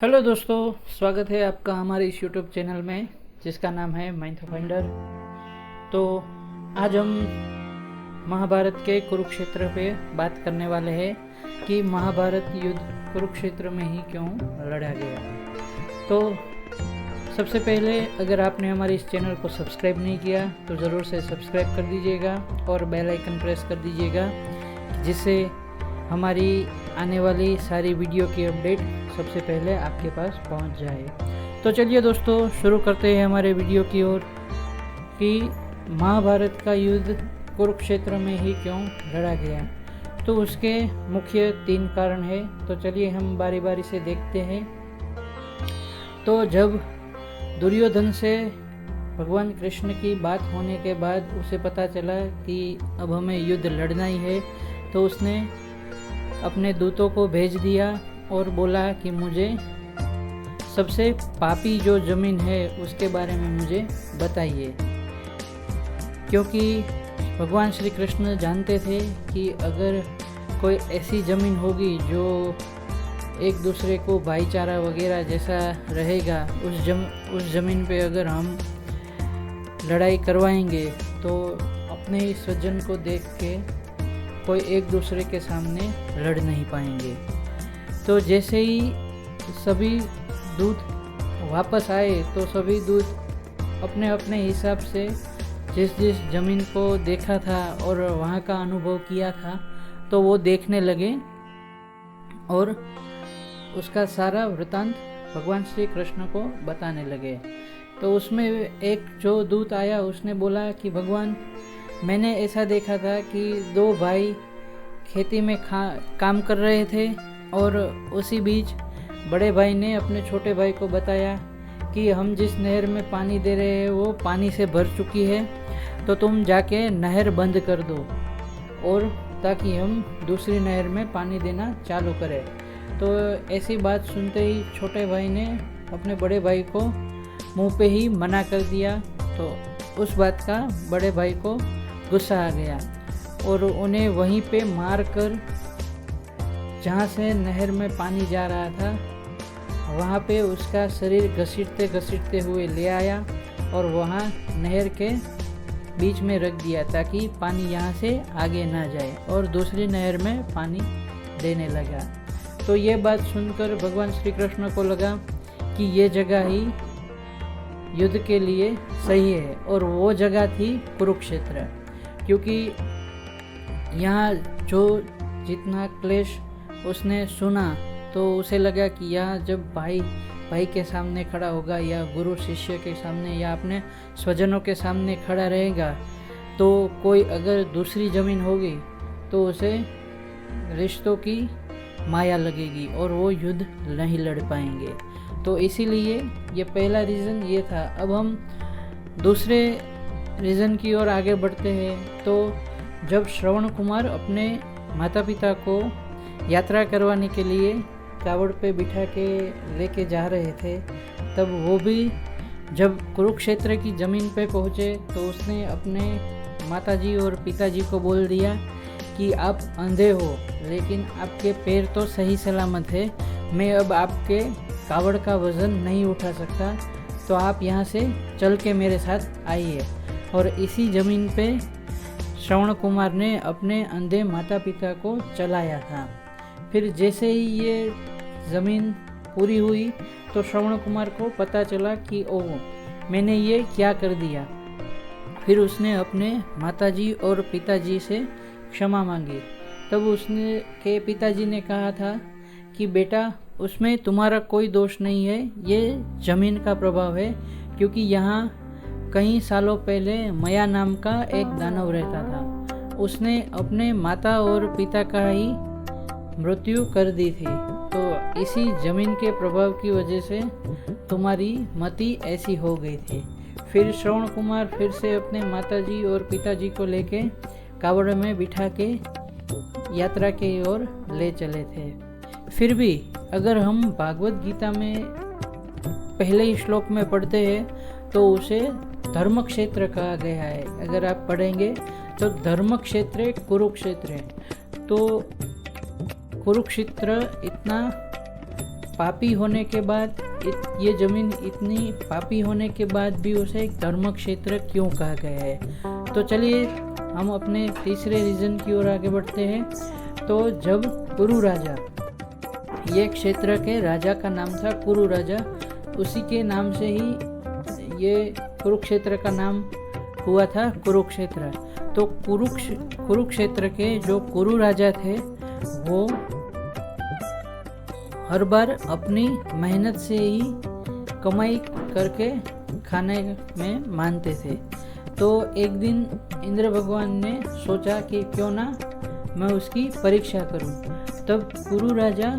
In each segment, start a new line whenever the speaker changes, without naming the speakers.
Hello दोस्तों, स्वागत है आपका हमारे इस यूट्यूब चैनल में जिसका नाम है माइंड फाइंडर। तो आज हम महाभारत के कुरुक्षेत्र पे बात करने वाले हैं कि महाभारत युद्ध कुरुक्षेत्र में ही क्यों लड़ा गया। तो सबसे पहले अगर आपने हमारे इस चैनल को सब्सक्राइब नहीं किया तो ज़रूर से सब्सक्राइब कर दीजिएगा और बेल आइकन प्रेस कर दीजिएगा, जिससे हमारी आने वाली सारी वीडियो की अपडेट सबसे पहले आपके पास पहुंच जाए। तो चलिए दोस्तों, शुरू करते हैं हमारे वीडियो की ओर कि महाभारत का युद्ध कुरुक्षेत्र में ही क्यों लड़ा गया। तो उसके मुख्य 3 कारण हैं। तो चलिए हम बारी बारी से देखते हैं। तो जब दुर्योधन से भगवान कृष्ण की बात होने के बाद उसे पता चला कि अब हमें युद्ध लड़ना ही है, तो उसने अपने दूतों को भेज दिया और बोला कि मुझे सबसे पापी जो ज़मीन है उसके बारे में मुझे बताइए, क्योंकि भगवान श्री कृष्ण जानते थे कि अगर कोई ऐसी ज़मीन होगी जो एक दूसरे को भाईचारा वगैरह जैसा रहेगा, उस ज़मीन पे अगर हम लड़ाई करवाएंगे तो अपने ही स्वजन को देख के कोई एक दूसरे के सामने लड़ नहीं पाएंगे। तो जैसे ही सभी दूत वापस आए तो सभी दूत अपने अपने हिसाब से जिस ज़मीन को देखा था और वहाँ का अनुभव किया था तो वो देखने लगे और उसका सारा वृतांत भगवान श्री कृष्ण को बताने लगे। तो उसमें एक जो दूत आया उसने बोला कि भगवान, मैंने ऐसा देखा था कि 2 भाई खेती में काम कर रहे थे और उसी बीच बड़े भाई ने अपने छोटे भाई को बताया कि हम जिस नहर में पानी दे रहे हैं वो पानी से भर चुकी है, तो तुम जाके नहर बंद कर दो और ताकि हम दूसरी नहर में पानी देना चालू करें। तो ऐसी बात सुनते ही छोटे भाई ने अपने बड़े भाई को मुंह पे ही मना कर दिया। तो उस बात का बड़े भाई को गुस्सा आ गया और उन्हें वहीं पे मार कर जहाँ से नहर में पानी जा रहा था वहाँ पे उसका शरीर घसीटते हुए ले आया और वहाँ नहर के बीच में रख दिया ताकि पानी यहाँ से आगे ना जाए, और दूसरी नहर में पानी देने लगा। तो ये बात सुनकर भगवान श्री कृष्ण को लगा कि ये जगह ही युद्ध के लिए सही है, और वो जगह थी कुरुक्षेत्र। क्योंकि यहाँ जो जितना क्लेश उसने सुना तो उसे लगा कि यहाँ जब भाई के सामने खड़ा होगा या गुरु शिष्य के सामने या अपने स्वजनों के सामने खड़ा रहेगा, तो कोई अगर दूसरी ज़मीन होगी तो उसे रिश्तों की माया लगेगी और वो युद्ध नहीं लड़ पाएंगे। तो इसीलिए ये पहला रीज़न ये था। अब हम दूसरे रीज़न की ओर आगे बढ़ते हैं। तो जब श्रवण कुमार अपने माता पिता को यात्रा करवाने के लिए कावड़ पे बिठा के लेके जा रहे थे, तब वो भी जब कुरुक्षेत्र की ज़मीन पे पहुँचे तो उसने अपने माताजी और पिताजी को बोल दिया कि आप अंधे हो लेकिन आपके पैर तो सही सलामत है, मैं अब आपके कावड़ का वज़न नहीं उठा सकता, तो आप यहाँ से चल के मेरे साथ आइए। और इसी ज़मीन पे श्रवण कुमार ने अपने अंधे माता पिता को चलाया था। फिर जैसे ही ये ज़मीन पूरी हुई तो श्रवण कुमार को पता चला कि ओह, मैंने ये क्या कर दिया। फिर उसने अपने माताजी और पिताजी से क्षमा मांगी। तब उसने के पिताजी ने कहा था कि बेटा, उसमें तुम्हारा कोई दोष नहीं है, ये ज़मीन का प्रभाव है, क्योंकि यहाँ कई सालों पहले मया नाम का एक दानव रहता था। उसने अपने माता और पिता का ही मृत्यु कर दी थी। तो इसी ज़मीन के प्रभाव की वजह से तुम्हारी मति ऐसी हो गई थी। फिर श्रवण कुमार फिर से अपने माताजी और पिताजी को लेके कावड़ में बिठा के यात्रा की ओर ले चले थे। फिर भी अगर हम भागवत गीता में पहले ही श्लोक में पढ़ते हैं तो उसे धर्म क्षेत्र कहा गया है। अगर आप पढ़ेंगे तो धर्म क्षेत्र कुरुक्षेत्र है। तो कुरुक्षेत्र इतना पापी होने के बाद, ये ज़मीन इतनी पापी होने के बाद भी उसे एक धर्म क्षेत्र क्यों कहा गया है। तो चलिए हम अपने तीसरे रीज़न की ओर आगे बढ़ते हैं। तो जब कुरु राजा, ये क्षेत्र के राजा का नाम था कुरु राजा, उसी के नाम से ही ये कुरुक्षेत्र का नाम हुआ था कुरुक्षेत्र। तो कुरुक्षेत्र के जो कुरु राजा थे वो हर बार अपनी मेहनत से ही कमाई करके खाने में मानते थे। तो एक दिन इंद्र भगवान ने सोचा कि क्यों ना मैं उसकी परीक्षा करूं। तब कुरु राजा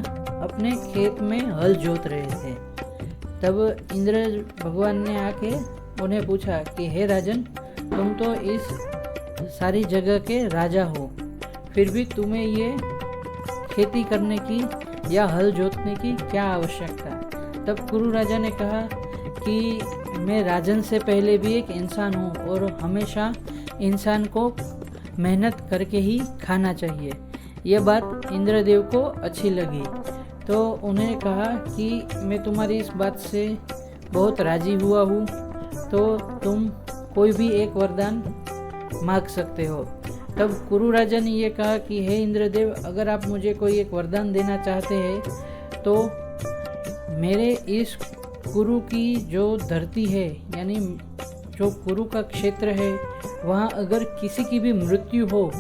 अपने खेत में हल जोत रहे थे। तब इंद्र भगवान ने आके उन्हें पूछा कि हे राजन, तुम तो इस सारी जगह के राजा हो, फिर भी तुम्हें ये खेती करने की या हल जोतने की क्या आवश्यकता। तब कुरु राजा ने कहा कि मैं राजन से पहले भी एक इंसान हूँ और हमेशा इंसान को मेहनत करके ही खाना चाहिए। यह बात इंद्रदेव को अच्छी लगी, तो उन्हें कहा कि मैं तुम्हारी इस बात से बहुत राजी हुआ हूँ, तो तुम कोई भी एक वरदान मांग सकते हो। तब कुरु राजा ने ये कहा कि हे इंद्रदेव, अगर आप मुझे कोई एक वरदान देना चाहते हैं तो मेरे इस कुरु की जो धरती है, यानी जो कुरु का क्षेत्र है, वहाँ अगर किसी की भी मृत्यु हो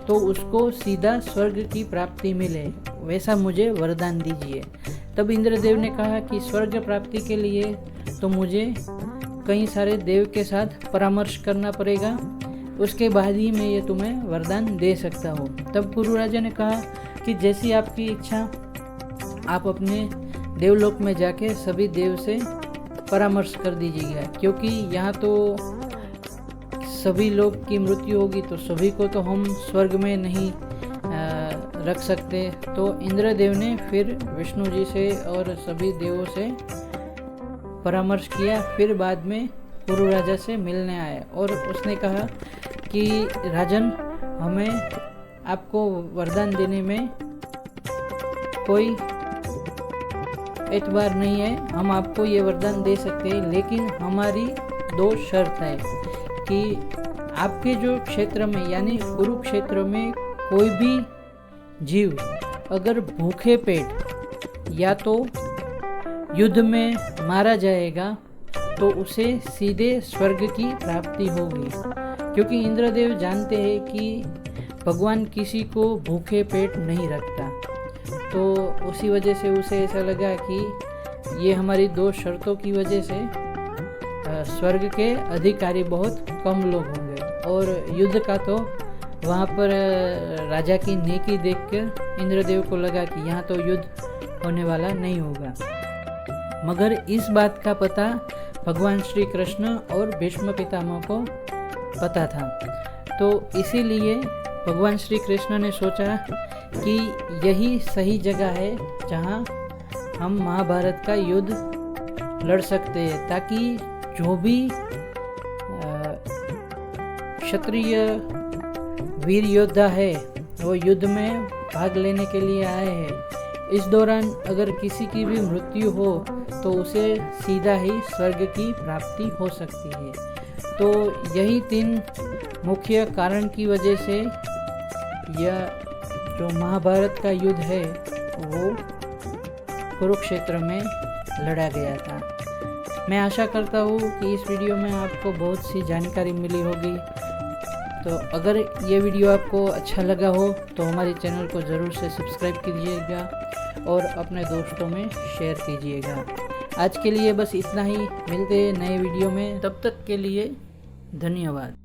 तो उसको सीधा स्वर्ग की प्राप्ति मिले, वैसा मुझे वरदान दीजिए। तब इंद्रदेव ने कहा कि स्वर्ग प्राप्ति के लिए तो मुझे कई सारे देव के साथ परामर्श करना पड़ेगा, उसके बाद ही मैं ये तुम्हें वरदान दे सकता हूँ। तब कुरु राजा ने कहा कि जैसी आपकी इच्छा, आप अपने देवलोक में जाके सभी देव से परामर्श कर दीजिएगा, क्योंकि यहाँ तो सभी लोग की मृत्यु होगी तो सभी को तो हम स्वर्ग में नहीं रख सकते। तो इंद्रदेव ने फिर विष्णु जी से और सभी देवों से परामर्श किया, फिर बाद में कुरु राजा से मिलने आया और उसने कहा कि राजन, हमें आपको वरदान देने में कोई एतबार नहीं है, हम आपको ये वरदान दे सकते हैं, लेकिन हमारी 2 शर्त है कि आपके जो क्षेत्र में यानी कुरुक्षेत्र में कोई भी जीव अगर भूखे पेट या तो युद्ध में मारा जाएगा तो उसे सीधे स्वर्ग की प्राप्ति होगी, क्योंकि इंद्रदेव जानते हैं कि भगवान किसी को भूखे पेट नहीं रखता। तो उसी वजह से उसे ऐसा लगा कि ये हमारी 2 शर्तों की वजह से स्वर्ग के अधिकारी बहुत कम लोग होंगे, और युद्ध का तो वहाँ पर राजा की नेकी देखकर इंद्रदेव को लगा कि यहाँ तो युद्ध होने वाला नहीं होगा। मगर इस बात का पता भगवान श्री कृष्ण और भीष्म पितामह को पता था। तो इसीलिए भगवान श्री कृष्ण ने सोचा कि यही सही जगह है जहाँ हम महाभारत का युद्ध लड़ सकते हैं, ताकि जो भी क्षत्रिय वीर योद्धा है वो युद्ध में भाग लेने के लिए आए हैं। इस दौरान अगर किसी की भी मृत्यु हो तो उसे सीधा ही स्वर्ग की प्राप्ति हो सकती है। तो यही 3 मुख्य कारण की वजह से यह जो महाभारत का युद्ध है वो कुरुक्षेत्र में लड़ा गया था। मैं आशा करता हूँ कि इस वीडियो में आपको बहुत सी जानकारी मिली होगी। तो अगर ये वीडियो आपको अच्छा लगा हो तो हमारे चैनल को ज़रूर से सब्सक्राइब कीजिएगा और अपने दोस्तों में शेयर कीजिएगा। आज के लिए बस इतना ही, मिलते हैं नए वीडियो में, तब तक के लिए धन्यवाद।